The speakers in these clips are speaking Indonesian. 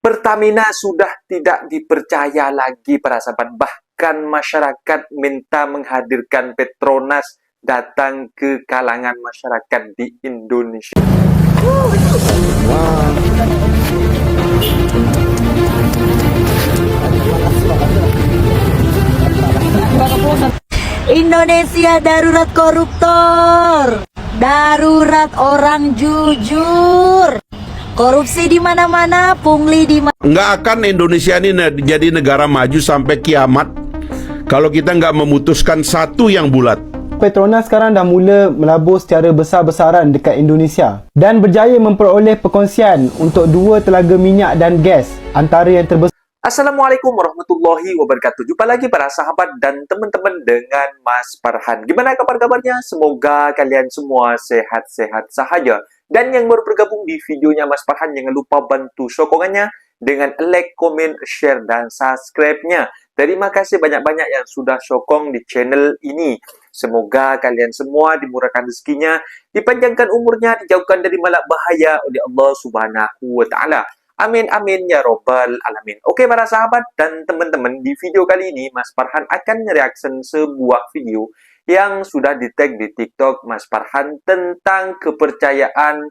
Pertamina sudah tidak dipercaya lagi para sahabat. Bahkan masyarakat minta menghadirkan Petronas datang ke kalangan masyarakat di Indonesia. Indonesia darurat koruptor, darurat orang jujur. Korupsi di mana-mana, pungli di mana. Nggak akan Indonesia ini jadi negara maju sampai kiamat kalau kita nggak memutuskan satu yang bulat. Petronas sekarang dah mula melabur secara besar-besaran dekat Indonesia dan berjaya memperoleh perkongsian untuk 2 telaga minyak dan gas antara yang terbesar. Assalamualaikum warahmatullahi wabarakatuh. Jumpa lagi para sahabat dan teman-teman dengan Mas Farhan. Gimana kabar-kabarnya? Semoga kalian semua sehat-sehat sahaja. Dan yang baru bergabung di videonya Mas Farhan, jangan lupa bantu sokongannya dengan like, komen, share, dan subscribe-nya. Terima kasih banyak-banyak yang sudah sokong di channel ini. Semoga kalian semua dimurahkan rezekinya, dipanjangkan umurnya, dijauhkan dari malak bahaya oleh Allah Subhanahu wa Ta'ala. Amin, amin, ya robbal alamin. Oke para sahabat dan teman-teman, di video kali ini Mas Farhan akan mereaction sebuah video yang sudah di-tag di TikTok Mas Farhan tentang kepercayaan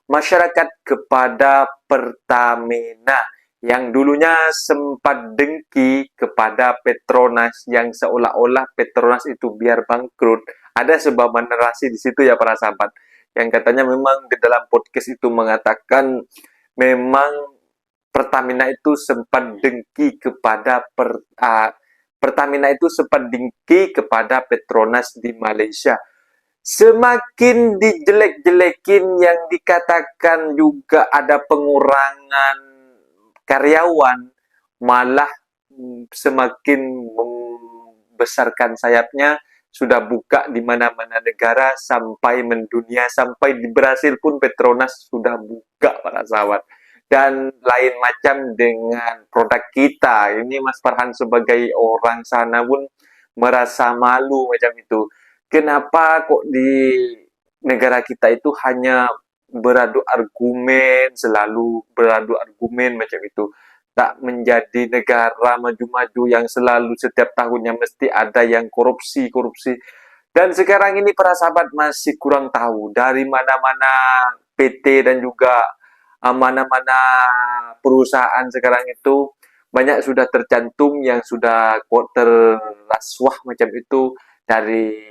masyarakat kepada Pertamina yang dulunya sempat dengki kepada Petronas, yang seolah-olah Petronas itu biar bangkrut. Ada sebuah narasi di situ ya para sahabat, yang katanya memang di dalam podcast itu mengatakan memang Pertamina itu sempat dengki kepada Pertamina itu sempat dengki kepada Petronas di Malaysia. Semakin dijelek-jelekin, yang dikatakan juga ada pengurangan karyawan, malah semakin membesarkan sayapnya. Sudah buka di mana-mana negara sampai mendunia, sampai di Brasil pun Petronas sudah buka para sahabat. Dan lain macam dengan produk kita. Ini Mas Farhan sebagai orang sana pun merasa malu macam itu. Kenapa kok di negara kita itu hanya beradu argumen, selalu beradu argumen macam itu. Tak menjadi negara maju-maju yang selalu setiap tahunnya mesti ada yang korupsi. Dan sekarang ini para sahabat masih kurang tahu dari mana-mana PT dan juga mana-mana perusahaan sekarang itu banyak sudah tercantum yang sudah terrasuah macam itu, dari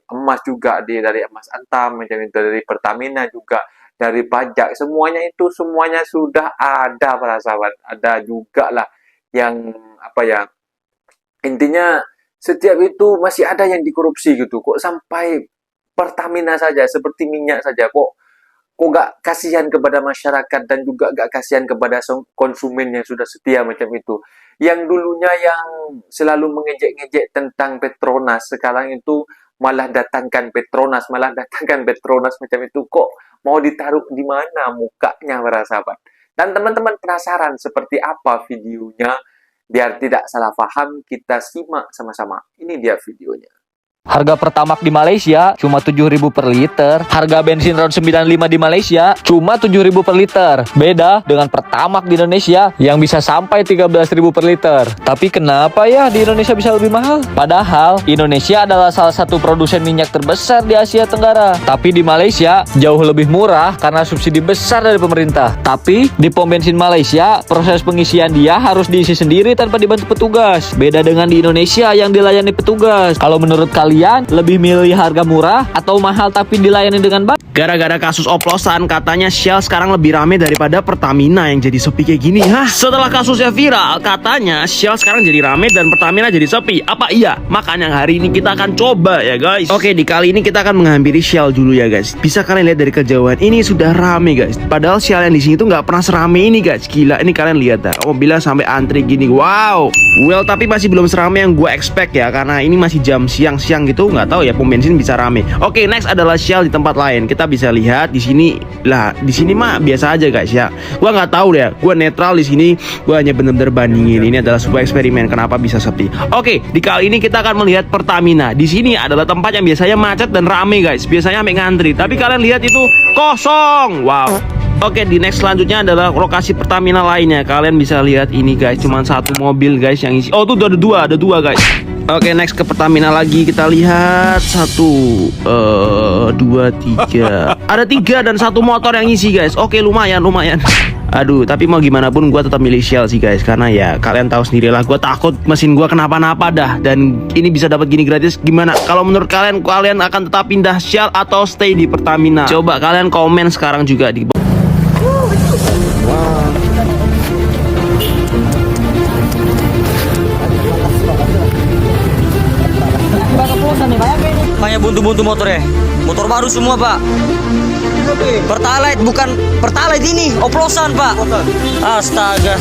emas juga, dari emas Antam macam itu, dari Pertamina juga, dari pajak, semuanya sudah ada para sahabat. Ada juga lah yang apa ya, intinya setiap itu masih ada yang dikorupsi gitu. Kok sampai Pertamina saja, seperti minyak saja, kok gak kasihan kepada masyarakat dan juga gak kasihan kepada konsumen yang sudah setia macam itu. Yang dulunya yang selalu mengejek-ngejek tentang Petronas, sekarang itu malah datangkan Petronas macam itu. Kok mau ditaruh di mana mukanya para sahabat? Dan teman-teman penasaran seperti apa videonya? Biar tidak salah paham, kita simak sama-sama. Ini dia videonya. Harga Pertamax di Malaysia cuma 7.000 per liter. Harga bensin RON 95 di Malaysia cuma 7.000 per liter. Beda dengan Pertamax di Indonesia yang bisa sampai 13.000 per liter. Tapi kenapa ya di Indonesia bisa lebih mahal? Padahal Indonesia adalah salah satu produsen minyak terbesar di Asia Tenggara. Tapi di Malaysia jauh lebih murah karena subsidi besar dari pemerintah. Tapi di pom bensin Malaysia, proses pengisian dia harus diisi sendiri tanpa dibantu petugas. Beda dengan di Indonesia yang dilayani petugas. Kalau menurut kalian lebih milih harga murah atau mahal tapi dilayani dengan baik? Gara-gara kasus oplosan, katanya Shell sekarang lebih rame daripada Pertamina yang jadi sepi kayak gini. Setelah kasusnya viral, katanya Shell sekarang jadi rame dan Pertamina jadi sepi. Apa iya? Makanya hari ini kita akan coba ya guys. Oke, di kali ini kita akan menghampiri Shell dulu ya guys. Bisa kalian lihat dari kejauhan, ini sudah rame guys. Padahal Shell yang di sini tuh nggak pernah serame ini guys. Gila, ini kalian lihat dah. Mobilnya sampai antri gini. Wow. Well, tapi masih belum serame yang gue expect ya, karena ini masih jam siang-siang gitu. Nggak tahu ya pom bensin bisa rame. Oke, next adalah Shell di tempat lain. Kita bisa lihat di sini lah. Di sini mah biasa aja guys ya. Gua nggak tahu deh. Gua netral di sini. Gua hanya bener-bener bandingin. Ini adalah sebuah eksperimen. Kenapa bisa sepi? Oke, di kali ini kita akan melihat Pertamina. Di sini adalah tempat yang biasanya macet dan rame guys. Biasanya sampai ngantri. Tapi kalian lihat itu kosong. Wow. Oke, di next selanjutnya adalah lokasi Pertamina lainnya. Kalian bisa lihat ini guys, cuman satu mobil guys yang isi. Oh tuh ada dua guys. Oke, next ke Pertamina lagi, kita lihat 1, 2, 3. Ada 3 dan 1 motor yang isi guys. Oke, lumayan. Aduh, tapi mau gimana pun gue tetap milih Shell sih guys, karena ya kalian tahu sendiri lah, gue takut mesin gue kenapa-napa dah. Dan ini bisa dapat gini gratis. Gimana? Kalau menurut kalian akan tetap pindah Shell atau stay di Pertamina? Coba kalian komen sekarang juga di bawah. Makanya buntu-buntu motornya. Motor baru semua, Pak. Pertalite, bukan Pertalite ini, oplosan, Pak. Astaga.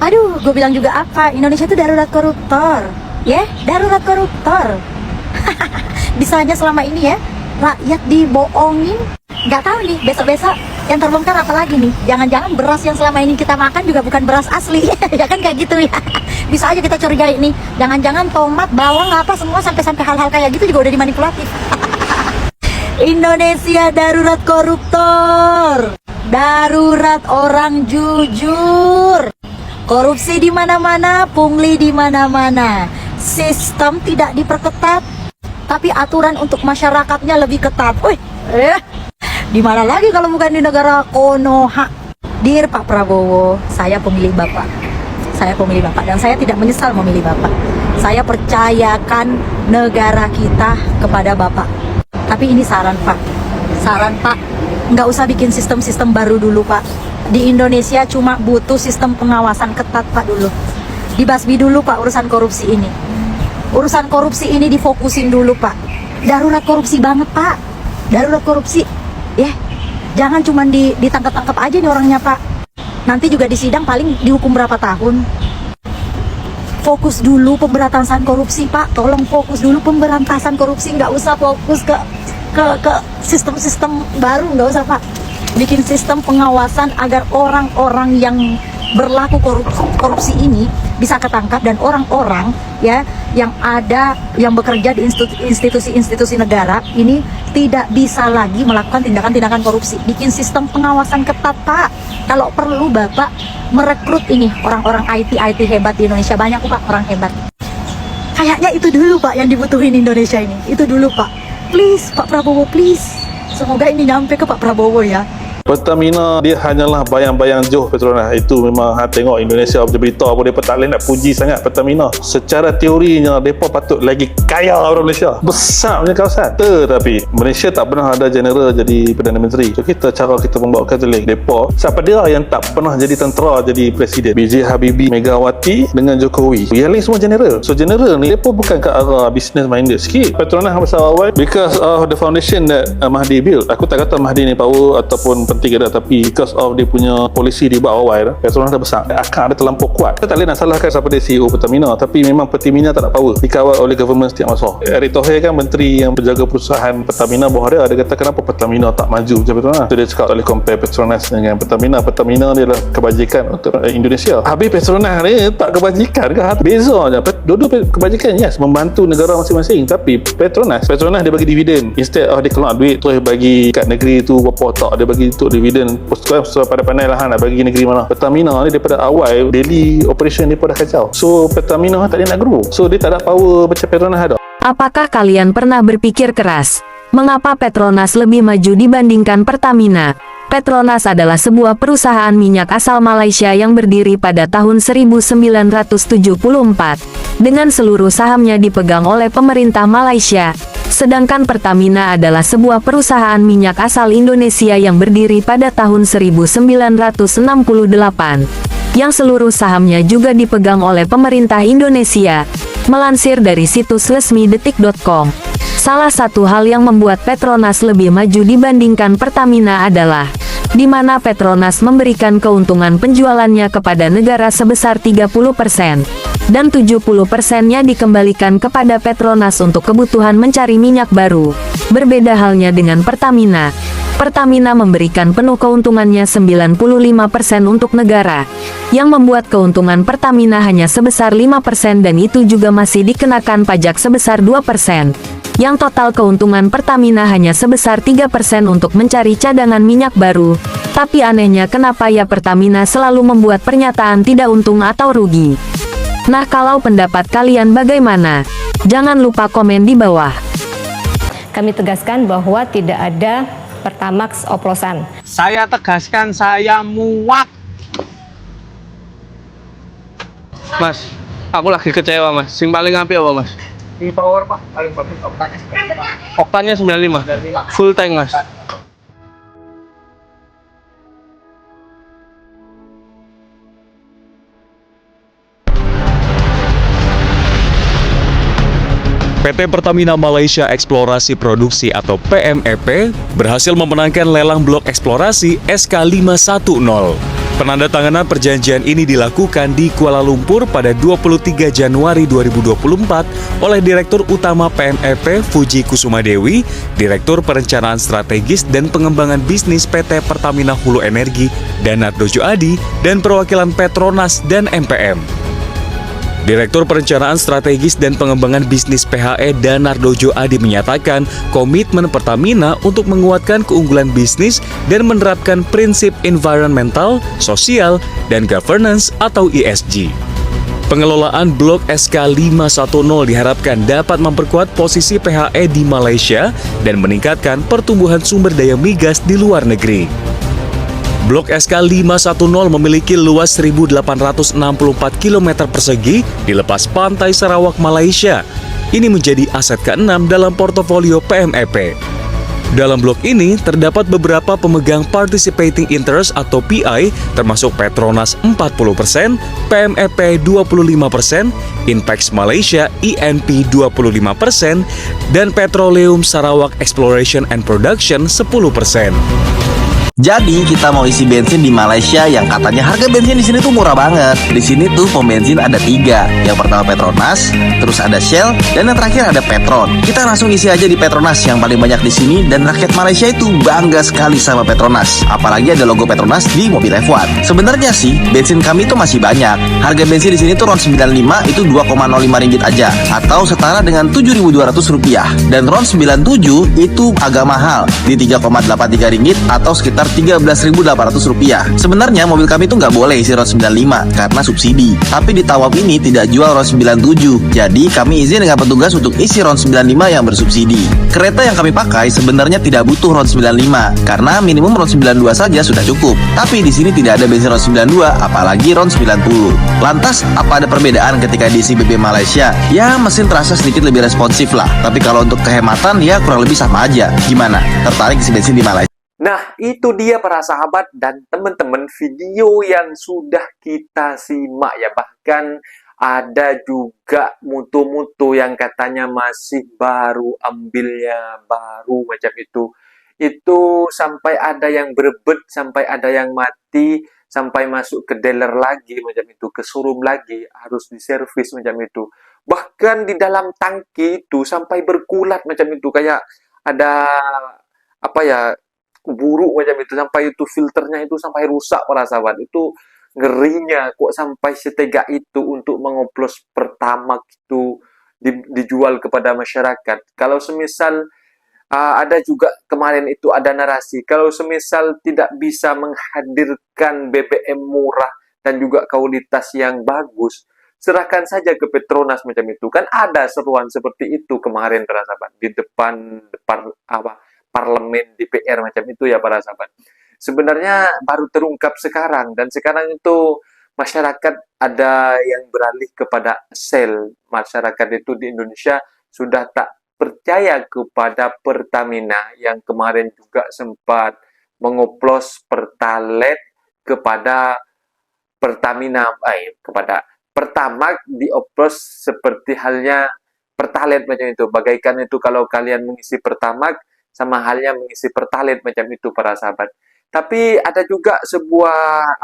Aduh, gue bilang juga apa? Indonesia itu darurat koruptor. Ya, darurat koruptor. Bisanya selama ini ya, rakyat dibohongin. Nggak tahu nih, besok-besok yang terbongkar apa lagi nih? Jangan-jangan beras yang selama ini kita makan juga bukan beras asli. Ya kan kayak gitu ya. Bisa aja kita curigai nih. Jangan-jangan tomat, bawang, apa semua sampai-sampai hal-hal kayak gitu juga udah dimanipulatif. Indonesia darurat koruptor. Darurat orang jujur. Korupsi di mana-mana, pungli di mana-mana. Sistem tidak diperketat, tapi aturan untuk masyarakatnya lebih ketat. Wih, di mana lagi kalau bukan di negara Konoha? Dear Pak Prabowo, saya pemilih Bapak. Saya pemilih Bapak dan saya tidak menyesal memilih Bapak. Saya percayakan negara kita kepada Bapak. Tapi ini saran Pak. Saran Pak, nggak usah bikin sistem-sistem baru dulu Pak. Di Indonesia cuma butuh sistem pengawasan ketat Pak dulu. Dibasmi dulu Pak urusan korupsi ini. Urusan korupsi ini difokusin dulu Pak. Darurat korupsi banget Pak. Darurat korupsi. Ya, jangan cuma ditangkap-tangkap aja nih orangnya Pak. Nanti juga di sidang paling dihukum berapa tahun. Fokus dulu pemberantasan korupsi Pak. Tolong fokus dulu pemberantasan korupsi. Nggak usah fokus ke sistem-sistem baru, nggak usah Pak. Bikin sistem pengawasan agar orang-orang yang berlaku korupsi ini bisa ketangkap dan orang-orang ya yang bekerja di institusi-institusi negara ini tidak bisa lagi melakukan tindakan-tindakan korupsi. Bikin sistem pengawasan ketat Pak. Kalau perlu Bapak merekrut ini orang-orang IT hebat di Indonesia, banyak Pak orang hebat. Kayaknya itu dulu Pak yang dibutuhin Indonesia ini. Itu dulu Pak. Please Pak Prabowo, please. Semoga ini nyampe ke Pak Prabowo ya. Pertamina dia hanyalah bayang-bayang Johor Petronas. Itu memang tengok Indonesia berita apa mereka tak boleh nak puji sangat Pertamina. Secara teorinya mereka patut lagi kaya orang Malaysia, besar punya kawasan. Tetapi Malaysia tak pernah ada general jadi Perdana Menteri. So cara kita membawakan jeling mereka, siapa dia yang tak pernah jadi tentera jadi presiden? B.J. Habibie, Megawati dengan Jokowi. Yang lain semua general. So general ni mereka bukan ke arah business minded sikit. Petronas besar awal because of the foundation that Mahdi build. Aku tak kata Mahdi ni power ataupun penting ada, tapi because of dia punya polisi di bawah awal, Petronas dah besar, akan ada terlampau kuat. Kita tak boleh nak salahkan siapa dia CEO Pertamina, tapi memang Pertamina tak ada power, dikawal oleh government setiap masa. Erick Thohir kan menteri yang berjaga perusahaan Pertamina bawah dia kata kenapa Pertamina tak maju macam Petronas. So dia cakap boleh compare Petronas dengan Pertamina. Pertamina dia adalah kebajikan untuk Indonesia. Habis Petronas ni tak kebajikan ke? Beza je. Dua-dua kebajikan yes, membantu negara masing-masing, tapi Petronas dia bagi dividen. Instead of dia keluar duit terus bagi kat negeri tu berapa tak, dia bagi untuk dividen. Sekarang pandai-pandai lah nak bagi negeri mana. Pertamina ni daripada awal daily operation dia pun dah kacau. So Pertamina tak boleh nak grow. So dia tak ada power macam Petronas ada. Apakah kalian pernah berpikir keras? Mengapa Petronas lebih maju dibandingkan Pertamina? Petronas adalah sebuah perusahaan minyak asal Malaysia yang berdiri pada tahun 1974. Dengan seluruh sahamnya dipegang oleh pemerintah Malaysia. Sedangkan Pertamina adalah sebuah perusahaan minyak asal Indonesia yang berdiri pada tahun 1968. Yang seluruh sahamnya juga dipegang oleh pemerintah Indonesia. Melansir dari situs resmi detik.com. Salah satu hal yang membuat Petronas lebih maju dibandingkan Pertamina adalah di mana Petronas memberikan keuntungan penjualannya kepada negara sebesar 30%. dan 70%-nya dikembalikan kepada Petronas untuk kebutuhan mencari minyak baru. Berbeda halnya dengan Pertamina. Pertamina memberikan penuh keuntungannya 95% untuk negara, yang membuat keuntungan Pertamina hanya sebesar 5% dan itu juga masih dikenakan pajak sebesar 2%. Yang total keuntungan Pertamina hanya sebesar 3% untuk mencari cadangan minyak baru. Tapi anehnya kenapa ya Pertamina selalu membuat pernyataan tidak untung atau rugi. Nah, kalau pendapat kalian bagaimana? Jangan lupa komen di bawah. Kami tegaskan bahwa tidak ada Pertamax oplosan. Saya tegaskan saya muak. Mas, aku lagi kecewa mas. Sing paling apik apa mas? Di power Pak, paling bagus oktannya. Oktannya 95. Full tank mas. PT Pertamina Malaysia Eksplorasi Produksi atau PMEP berhasil memenangkan lelang blok eksplorasi SK510. Penandatanganan perjanjian ini dilakukan di Kuala Lumpur pada 23 Januari 2024 oleh Direktur Utama PMEP Fuji Kusuma Dewi, Direktur Perencanaan Strategis dan Pengembangan Bisnis PT Pertamina Hulu Energi, Danardo Joadi, dan perwakilan Petronas dan MPM. Direktur Perencanaan Strategis dan Pengembangan Bisnis PHE Danardo Joadi menyatakan komitmen Pertamina untuk menguatkan keunggulan bisnis dan menerapkan prinsip environmental, sosial, dan governance atau ESG. Pengelolaan blok SK510 diharapkan dapat memperkuat posisi PHE di Malaysia dan meningkatkan pertumbuhan sumber daya migas di luar negeri. Blok SK510 memiliki luas 1.864 km persegi di lepas pantai Sarawak, Malaysia. Ini menjadi aset ke-6 dalam portofolio PMEP. Dalam blok ini terdapat beberapa pemegang participating interest atau PI termasuk Petronas 40%, PMEP 25%, Inpex Malaysia INP 25%, dan Petroleum Sarawak Exploration and Production 10%. Jadi kita mau isi bensin di Malaysia yang katanya harga bensin di sini tuh murah banget. Di sini tuh pom bensin ada 3. Yang pertama Petronas, terus ada Shell, dan yang terakhir ada Petron. Kita langsung isi aja di Petronas yang paling banyak di sini dan rakyat Malaysia itu bangga sekali sama Petronas. Apalagi ada logo Petronas di mobil F1. Sebenarnya sih bensin kami tuh masih banyak. Harga bensin di sini tuh RON 95 itu 2,05 ringgit aja atau setara dengan Rp7.200 dan RON 97 itu agak mahal di 3,83 ringgit atau sekitar Rp13.800. Sebenarnya mobil kami tuh nggak boleh isi RON 95 karena subsidi. Tapi di Tawab ini tidak jual RON 97. Jadi kami izin dengan petugas untuk isi RON 95 yang bersubsidi. Kereta yang kami pakai sebenarnya tidak butuh RON 95 karena minimum RON 92 saja sudah cukup. Tapi di sini tidak ada bensin RON 92 apalagi RON 90. Lantas apa ada perbedaan ketika diisi BBM Malaysia? Ya mesin terasa sedikit lebih responsif lah. Tapi kalau untuk kehematan ya kurang lebih sama aja. Gimana? Tertarik isi bensin di Malaysia? Nah, itu dia para sahabat dan teman-teman video yang sudah kita simak ya. Bahkan ada juga mutu-mutu yang katanya masih baru, ambilnya baru macam itu. Itu sampai ada yang berebut, sampai ada yang mati, sampai masuk ke dealer lagi macam itu, ke showroom lagi, harus diservis macam itu. Bahkan di dalam tangki itu sampai berkulat macam itu, kayak ada apa ya, buruk macam itu, sampai itu filternya itu sampai rusak para sahabat. Itu ngerinya kok sampai setega itu untuk mengoplos Pertamax itu dijual kepada masyarakat. Kalau semisal ada juga kemarin itu ada narasi, kalau semisal tidak bisa menghadirkan BBM murah dan juga kualitas yang bagus, serahkan saja ke Petronas macam itu. Kan ada seruan seperti itu kemarin para sahabat di depan parlemen DPR macam itu ya para sahabat. Sebenarnya baru terungkap sekarang, dan sekarang itu masyarakat ada yang beralih kepada Shell. Masyarakat itu di Indonesia sudah tak percaya kepada Pertamina yang kemarin juga sempat mengoplos Pertalite kepada Pertamina, kepada Pertamax dioplos seperti halnya Pertalite macam itu. Bagaikan itu kalau kalian mengisi Pertamax sama halnya mengisi Pertalite macam itu para sahabat. Tapi ada juga sebuah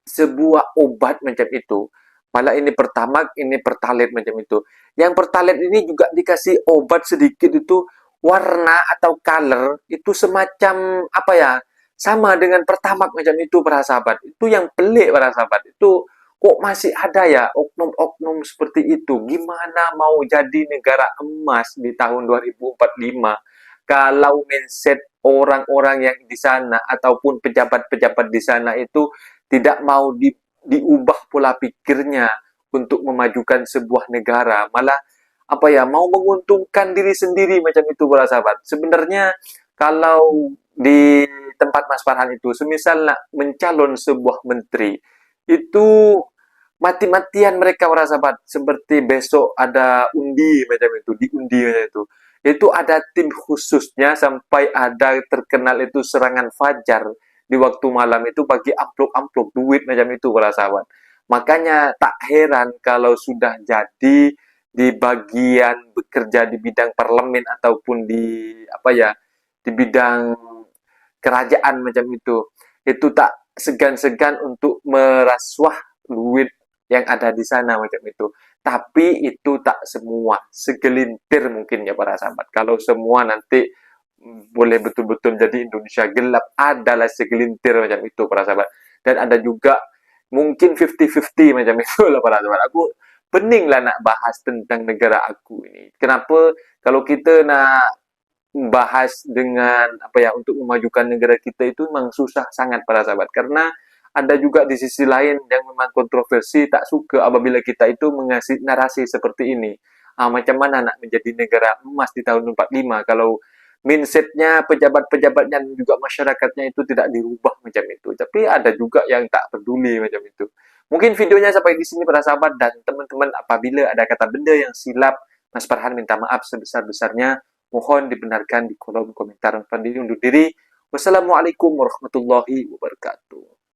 sebuah obat macam itu. Malah ini Pertamax, ini Pertalite macam itu. Yang Pertalite ini juga dikasih obat sedikit itu, warna atau color itu semacam apa ya, sama dengan Pertamax macam itu para sahabat. Itu yang pelik para sahabat. Itu kok masih ada ya oknum-oknum seperti itu. Gimana mau jadi negara emas di tahun 2045 kalau mindset orang-orang yang di sana ataupun pejabat-pejabat di sana itu tidak mau diubah pola pikirnya untuk memajukan sebuah negara, malah apa ya, mau menguntungkan diri sendiri macam itu para sahabat. Sebenarnya kalau di tempat Mas Farhan itu, semisal nak mencalon sebuah menteri, itu mati-matian mereka para sahabat. Seperti besok ada undi macam itu, diundi macam itu ada tim khususnya sampai ada terkenal itu serangan fajar di waktu malam itu bagi amplop-amplop duit macam itu para sahabat. Makanya tak heran kalau sudah jadi di bagian bekerja di bidang parlemen ataupun di apa ya, di bidang kerajaan macam itu tak segan-segan untuk merasuah duit yang ada di sana macam itu. Tapi itu tak semua, segelintir mungkin ya para sahabat. Kalau semua nanti boleh betul-betul jadi Indonesia gelap, adalah segelintir macam itu para sahabat. Dan ada juga mungkin 50-50 macam itu lah para sahabat. Aku pening lah nak bahas tentang negara aku ini. Kenapa kalau kita nak bahas dengan apa ya, untuk memajukan negara kita itu memang susah sangat para sahabat, karena ada juga di sisi lain yang memang kontroversi, tak suka apabila kita itu mengasih narasi seperti ini. Macam mana nak menjadi negara emas di tahun 45 kalau mindsetnya pejabat-pejabatnya dan juga masyarakatnya itu tidak dirubah macam itu. Tapi ada juga yang tak peduli macam itu. Mungkin videonya sampai di sini para sahabat, dan teman-teman apabila ada kata benda yang silap, Mas Farhan minta maaf sebesar-besarnya. Mohon dibenarkan di kolom komentar. Undur diri. Wassalamualaikum warahmatullahi wabarakatuh.